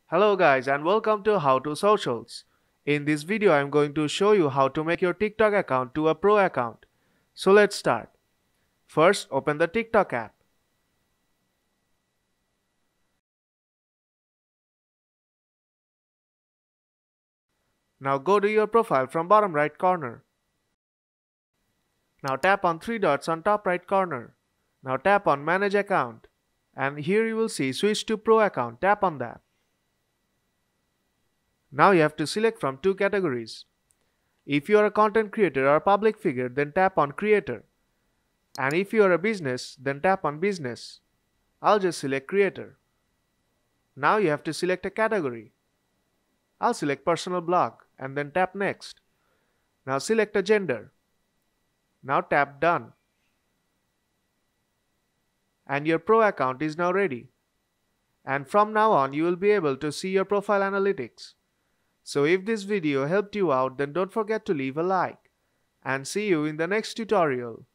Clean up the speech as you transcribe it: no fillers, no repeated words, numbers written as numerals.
Hello guys and welcome to How to Socials. In this video I am going to show you how to make your TikTok account to a pro account. So let's start. First open the TikTok app. Now go to your profile from bottom right corner. Now tap on three dots on top right corner. Now tap on manage account. And here you will see switch to pro account. Tap on that. Now you have to select from two categories. If you are a content creator or a public figure, then tap on creator. And if you are a business, then tap on business. I'll just select creator. Now you have to select a category. I'll select personal blog and then tap next. Now select a gender. Now tap done. And your pro account is now ready. And from now on you will be able to see your profile analytics. So if this video helped you out, then don't forget to leave a like. And see you in the next tutorial.